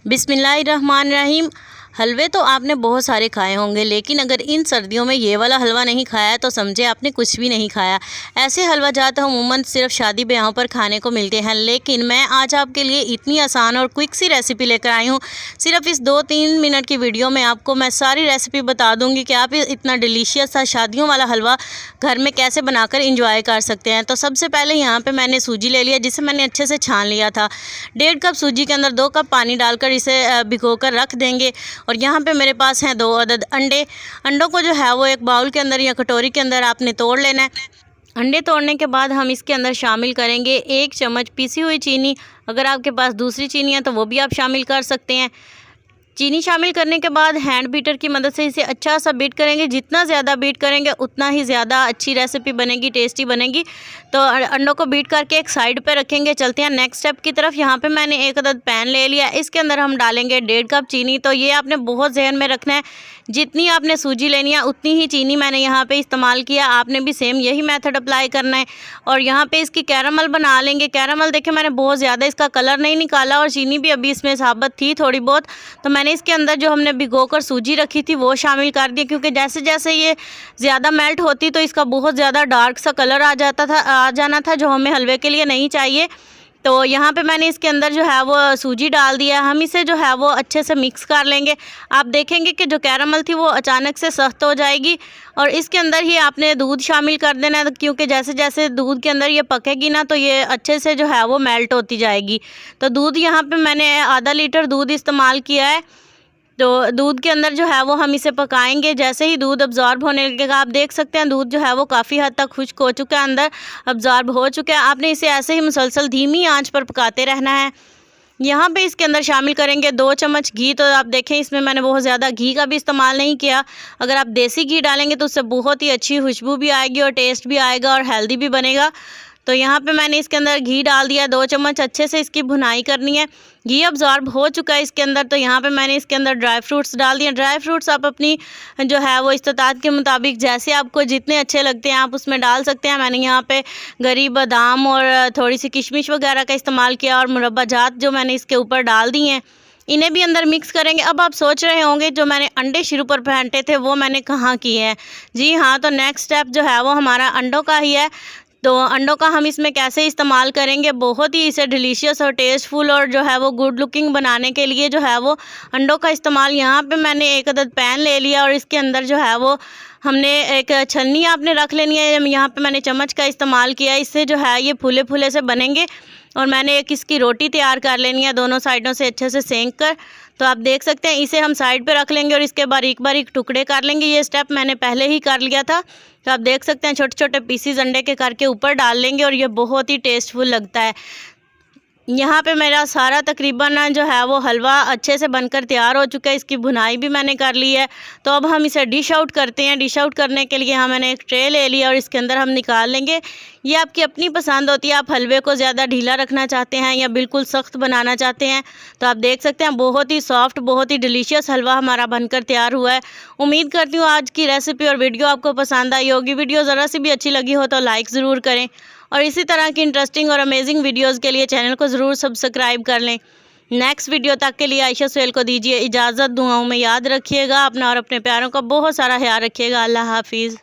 बिस्मिल्लाहिर्रहमानिर्रहीम। हलवे तो आपने बहुत सारे खाए होंगे, लेकिन अगर इन सर्दियों में ये वाला हलवा नहीं खाया तो समझे आपने कुछ भी नहीं खाया। ऐसे हलवा जात अमूमन सिर्फ शादी ब्याहों पर खाने को मिलते हैं, लेकिन मैं आज आपके लिए इतनी आसान और क्विक सी रेसिपी लेकर आई हूँ। सिर्फ इस 2-3 मिनट की वीडियो में आपको मैं सारी रेसिपी बता दूँगी कि आप इतना डिलीशियस सा शादियों वाला हलवा घर में कैसे बनाकर इंजॉय कर सकते हैं। तो सबसे पहले यहाँ पर मैंने सूजी ले लिया, जिसे मैंने अच्छे से छान लिया था। 1.5 कप सूजी के अंदर 2 कप पानी डालकर इसे भिगो कर रख देंगे। और यहाँ पे मेरे पास हैं 2 अदद अंडे। अंडों को जो है वो एक बाउल के अंदर या कटोरी के अंदर आपने तोड़ लेना है। अंडे तोड़ने के बाद हम इसके अंदर शामिल करेंगे 1 चम्मच पीसी हुई चीनी। अगर आपके पास दूसरी चीनी है तो वो भी आप शामिल कर सकते हैं। चीनी शामिल करने के बाद हैंड बीटर की मदद से इसे अच्छा सा बीट करेंगे। जितना ज़्यादा बीट करेंगे उतना ही ज़्यादा अच्छी रेसिपी बनेगी, टेस्टी बनेगी। तो अंडों को बीट करके एक साइड पे रखेंगे। चलते हैं नेक्स्ट स्टेप की तरफ। यहाँ पे मैंने 1 अदद पैन ले लिया, इसके अंदर हम डालेंगे 1.5 कप चीनी। तो ये आपने बहुत जहन में रखना है, जितनी आपने सूजी लेनी है उतनी ही चीनी मैंने यहाँ पे इस्तेमाल किया। आपने भी सेम यही मेथड अप्लाई करना है। और यहाँ पे इसकी कैरामल बना लेंगे। कैरामल देखें मैंने बहुत ज़्यादा इसका कलर नहीं निकाला और चीनी भी अभी इसमें साबुत थी थोड़ी बहुत। तो मैंने इसके अंदर जो हमने भिगोकर सूजी रखी थी वो शामिल कर दी, क्योंकि जैसे जैसे ये ज़्यादा मेल्ट होती तो इसका बहुत ज़्यादा डार्क सा कलर आ जाना था, जो हमें हलवे के लिए नहीं चाहिए। तो यहाँ पे मैंने इसके अंदर जो है वो सूजी डाल दिया। हम इसे जो है वो अच्छे से मिक्स कर लेंगे। आप देखेंगे कि जो कैरामल थी वो अचानक से सख्त हो जाएगी। और इसके अंदर ही आपने दूध शामिल कर देना है, क्योंकि जैसे जैसे दूध के अंदर ये पकेगी ना तो ये अच्छे से जो है वो मेल्ट होती जाएगी। तो दूध यहाँ पे मैंने आधा लीटर दूध इस्तेमाल किया है। तो दूध के अंदर जो है वो हम इसे पकाएंगे। जैसे ही दूध अब्जॉर्ब होने लगेगा, आप देख सकते हैं दूध जो है वो काफ़ी हद तक खुश्क हो चुका है, अंदर अब्जॉर्ब हो चुका है। आपने इसे ऐसे ही मुसलसल धीमी आंच पर पकाते रहना है। यहाँ पे इसके अंदर शामिल करेंगे 2 चम्मच घी। तो आप देखें इसमें मैंने बहुत ज़्यादा घी का भी इस्तेमाल नहीं किया। अगर आप देसी घी डालेंगे तो उससे बहुत ही अच्छी खुशबू भी आएगी और टेस्ट भी आएगा और हेल्दी भी बनेगा। तो यहाँ पे मैंने इसके अंदर घी डाल दिया 2 चम्मच। अच्छे से इसकी भुनाई करनी है। घी अब्जॉर्ब हो चुका है इसके अंदर। तो यहाँ पे मैंने इसके अंदर ड्राई फ्रूट्स डाल दिए। ड्राई फ्रूट्स आप अपनी जो है वो इस्तात के मुताबिक जैसे आपको जितने अच्छे लगते हैं आप उसमें डाल सकते हैं। मैंने यहाँ पे गरी बादाम और थोड़ी सी किशमिश वगैरह का इस्तेमाल किया और मुरब्बा जात जो मैंने इसके ऊपर डाल दी हैं, इन्हें भी अंदर मिक्स करेंगे। अब आप सोच रहे होंगे जो मैंने अंडे शुरू पर फेंटे थे वो मैंने कहाँ किए हैं। जी हाँ, तो नेक्स्ट स्टेप जो है वो हमारा अंडों का ही है। तो अंडों का हम इसमें कैसे इस्तेमाल करेंगे, बहुत ही इसे डिलीशियस और टेस्टफुल और जो है वो गुड लुकिंग बनाने के लिए जो है वो अंडों का इस्तेमाल। यहाँ पे मैंने 1 अदद पैन ले लिया और इसके अंदर जो है वो हमने एक छलनी आपने रख लेनी है। यहाँ पे मैंने चम्मच का इस्तेमाल किया। इससे जो है ये फूले फूले से बनेंगे। और मैंने एक इसकी रोटी तैयार कर लेनी है, दोनों साइडों से अच्छे से सेंक कर। तो आप देख सकते हैं इसे हम साइड पे रख लेंगे और इसके बारीक बारीक टुकड़े कर लेंगे। ये स्टेप मैंने पहले ही कर लिया था। तो आप देख सकते हैं छोटे छोटे पीसीज अंडे के करके ऊपर डाल लेंगे और ये बहुत ही टेस्टफुल लगता है। यहाँ पे मेरा सारा तकरीबन जो है वो हलवा अच्छे से बनकर तैयार हो चुका है। इसकी भुनाई भी मैंने कर ली है। तो अब हम इसे डिश आउट करते हैं। डिश आउट करने के लिए मैंने एक ट्रे ले लिया और इसके अंदर हम निकाल लेंगे। ये आपकी अपनी पसंद होती है, आप हलवे को ज़्यादा ढीला रखना चाहते हैं या बिल्कुल सख्त बनाना चाहते हैं। तो आप देख सकते हैं बहुत ही सॉफ्ट, बहुत ही डिलीशियस हलवा हमारा बनकर तैयार हुआ है। उम्मीद करती हूँ आज की रेसिपी और वीडियो आपको पसंद आई होगी। वीडियो ज़रा सी भी अच्छी लगी हो तो लाइक ज़रूर करें और इसी तरह की इंटरेस्टिंग और अमेजिंग वीडियोस के लिए चैनल को ज़रूर सब्सक्राइब कर लें। नेक्स्ट वीडियो तक के लिए आयशा सुहेल को दीजिए इजाज़त। दुआओं में याद रखिएगा अपना और अपने प्यारों का बहुत सारा ख्याल रखिएगा। अल्लाह हाफिज़।